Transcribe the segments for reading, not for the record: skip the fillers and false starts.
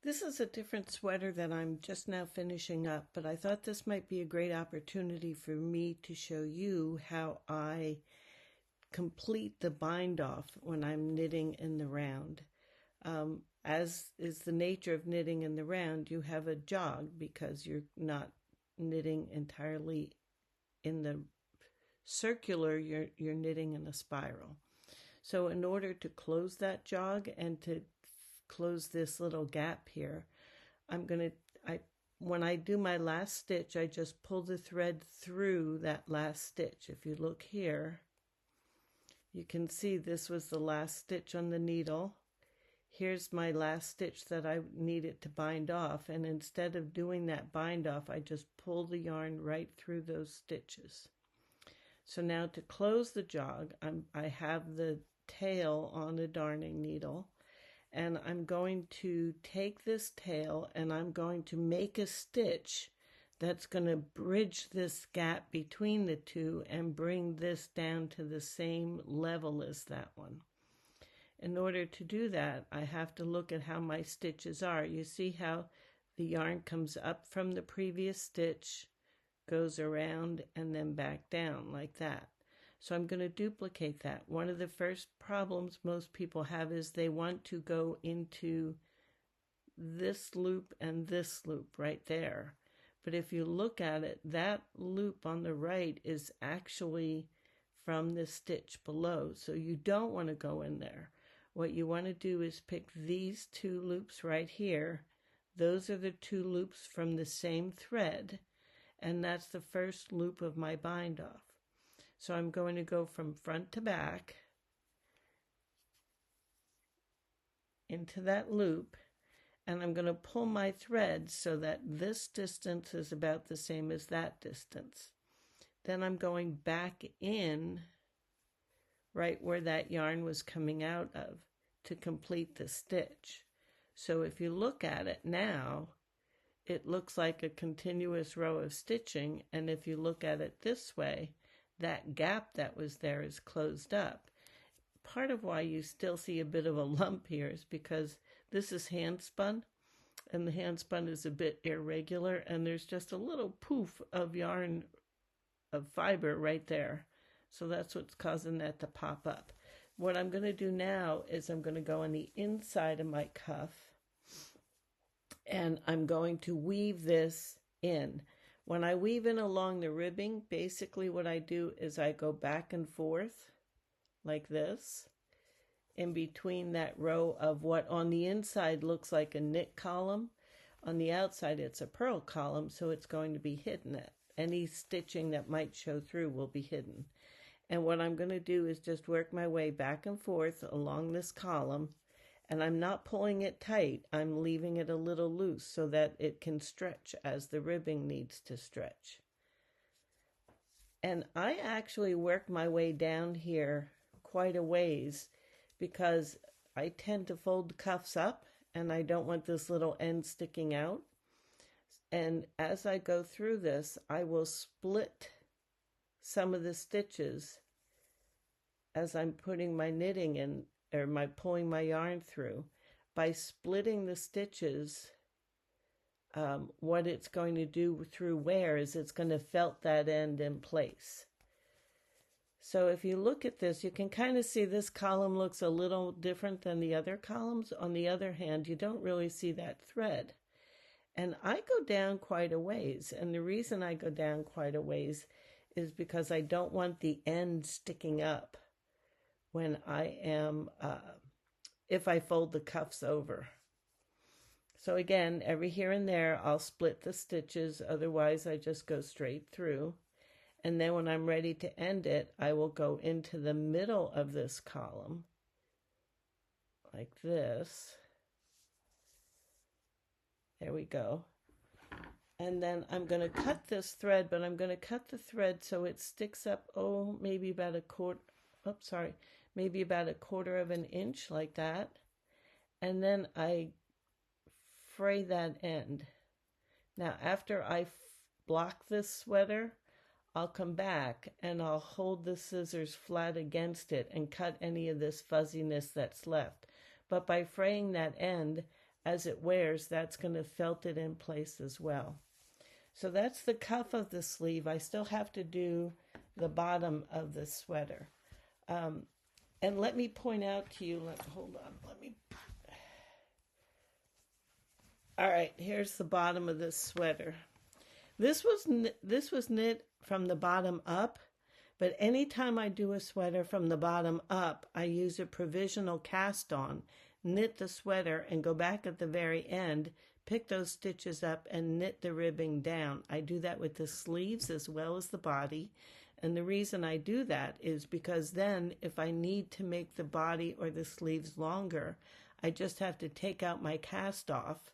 This is a different sweater that I'm just now finishing up, but I thought this might be a great opportunity for me to show you how I complete the bind off when I'm knitting in the round. As is the nature of knitting in the round, you have a jog because you're not knitting entirely in the circular, you're knitting in a spiral. So in order to close that jog and to close this little gap here, when I do my last stitch, I just pull the thread through that last stitch. If you look here, you can see this was the last stitch on the needle. Here's my last stitch that I needed to bind off, and instead of doing that bind off, I just pull the yarn right through those stitches. So now to close the jog, I have the tail on a darning needle, and I'm going to take this tail and I'm going to make a stitch that's going to bridge this gap between the two and bring this down to the same level as that one. In order to do that, I have to look at how my stitches are. You see how the yarn comes up from the previous stitch, goes around, and then back down like that. So I'm going to duplicate that. One of the first problems most people have is they want to go into this loop and this loop right there. But if you look at it, that loop on the right is actually from the stitch below. So you don't want to go in there. What you want to do is pick these two loops right here. Those are the two loops from the same thread, and that's the first loop of my bind off. So I'm going to go from front to back into that loop, and I'm going to pull my thread so that this distance is about the same as that distance. Then I'm going back in right where that yarn was coming out of to complete the stitch. So if you look at it now, it looks like a continuous row of stitching, and if you look at it this way, that gap that was there is closed up. Part of why you still see a bit of a lump here is because this is hand spun, and the hand spun is a bit irregular, and there's just a little poof of yarn, of fiber right there. So that's what's causing that to pop up. What I'm going to do now is I'm going to go on the inside of my cuff, and I'm going to weave this in. When I weave in along the ribbing, basically what I do is I go back and forth like this in between that row of what on the inside looks like a knit column. On the outside it's a purl column, so it's going to be hidden. Any stitching that might show through will be hidden. And what I'm going to do is just work my way back and forth along this column, and I'm not pulling it tight. I'm leaving it a little loose so that it can stretch as the ribbing needs to stretch. And I actually work my way down here quite a ways because I tend to fold the cuffs up and I don't want this little end sticking out. And as I go through this, I will split some of the stitches as I'm putting my knitting in, or pulling my yarn through. By splitting the stitches, what it's going to do through wear is it's going to felt that end in place. So if you look at this, you can kind of see this column looks a little different than the other columns. On the other hand, you don't really see that thread. And I go down quite a ways, and the reason I go down quite a ways is because I don't want the end sticking up when I am, if I fold the cuffs over. So again, every here and there, I'll split the stitches, otherwise I just go straight through. And then when I'm ready to end it, I will go into the middle of this column, like this. There we go. And then I'm going to cut this thread, but I'm going to cut the thread so it sticks up, maybe about a quarter, maybe about a quarter of an inch like that. And then I fray that end. Now, after I block this sweater, I'll come back and I'll hold the scissors flat against it and cut any of this fuzziness that's left. But by fraying that end, as it wears, that's going to felt it in place as well. So that's the cuff of the sleeve. I still have to do the bottom of the sweater. And let me point out to you, hold on, all right, here's the bottom of this sweater. This was knit from the bottom up, but anytime I do a sweater from the bottom up, I use a provisional cast on, knit the sweater, and go back at the very end, pick those stitches up, and knit the ribbing down. I do that with the sleeves as well as the body. And the reason I do that is because then if I need to make the body or the sleeves longer, I just have to take out my cast off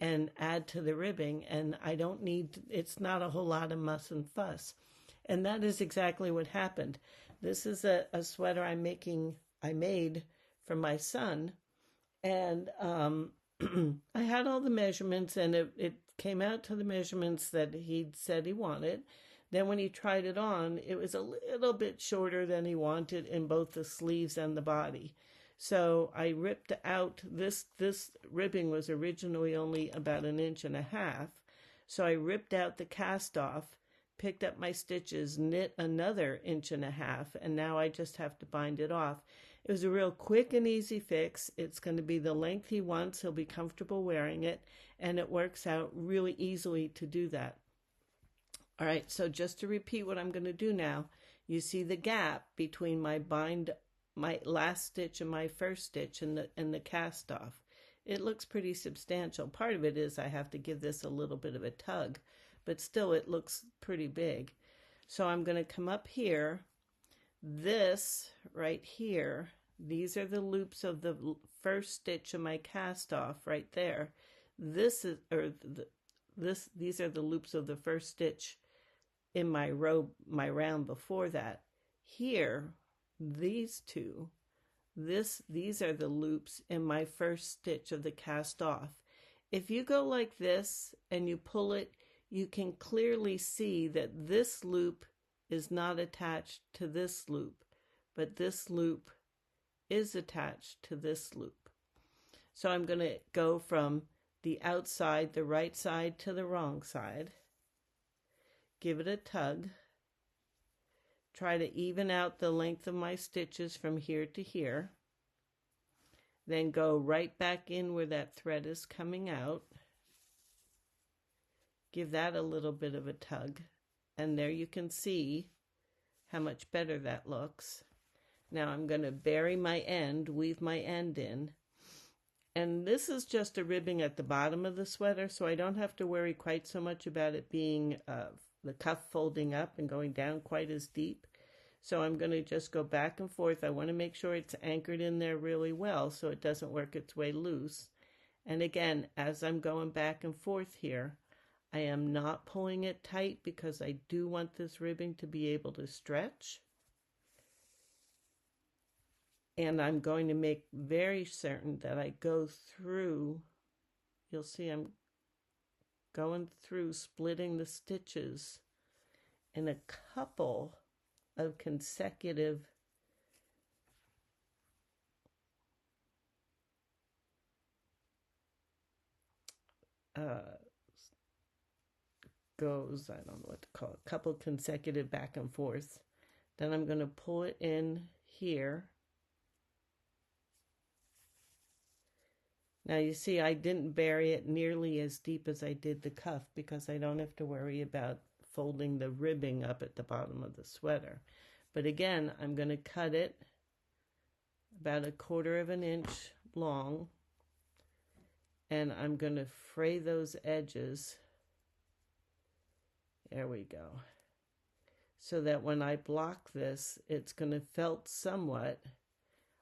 and add to the ribbing, and I don't need, it's not a whole lot of muss and fuss. And that is exactly what happened. This is a sweater I made for my son, and I had all the measurements, and it came out to the measurements that he'd said he wanted. Then when he tried it on, it was a little bit shorter than he wanted in both the sleeves and the body. So I ripped out, this ribbing was originally only about 1.5 inches. So I ripped out the cast off, picked up my stitches, knit another 1.5 inches, and now I just have to bind it off. It was a real quick and easy fix. It's going to be the length he wants. He'll be comfortable wearing it, and it works out really easily to do that. All right, so just to repeat what I'm going to do now, you see the gap between my last stitch and my first stitch and the cast off. It looks pretty substantial. Part of it is I have to give this a little bit of a tug, but still it looks pretty big. So I'm going to come up here. This right here, these are the loops of the first stitch of my cast off right there. These are the loops of the first stitch in my round before that. Here, these two, these are the loops in my first stitch of the cast off. If you go like this and you pull it, you can clearly see that this loop is not attached to this loop, but this loop is attached to this loop. So I'm going to go from the outside, the right side, to the wrong side. Give it a tug. Try to even out the length of my stitches from here to here. Then go right back in where that thread is coming out. Give that a little bit of a tug. And there you can see how much better that looks. Now I'm going to bury my end, weave my end in. And this is just a ribbing at the bottom of the sweater, so I don't have to worry quite so much about it being the cuff folding up and going down quite as deep. So I'm going to just go back and forth. I want to make sure it's anchored in there really well so it doesn't work its way loose. And again, as I'm going back and forth here, I am not pulling it tight because I do want this ribbing to be able to stretch. And I'm going to make very certain that I go through, you'll see I'm going through splitting the stitches in a couple of consecutive goes, I don't know what to call it, a couple consecutive back and forth. Then I'm going to pull it in here. Now you see I didn't bury it nearly as deep as I did the cuff because I don't have to worry about folding the ribbing up at the bottom of the sweater. But again, I'm going to cut it about 1/4 inch long, and I'm going to fray those edges. There we go. So that when I block this, it's going to felt somewhat.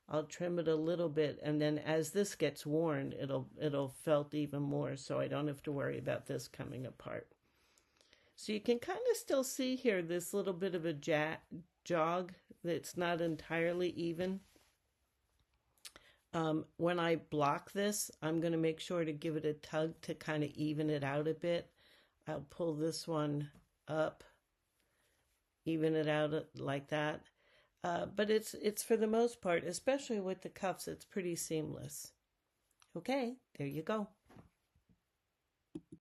I'll trim it a little bit, and then as this gets worn, it'll felt even more, so I don't have to worry about this coming apart. So you can kind of still see here this little bit of a jog that's not entirely even. When I block this, I'm going to make sure to give it a tug to kind of even it out a bit. I'll pull this one up, even it out like that. But it's for the most part, especially with the cuffs, it's pretty seamless. Okay, there you go.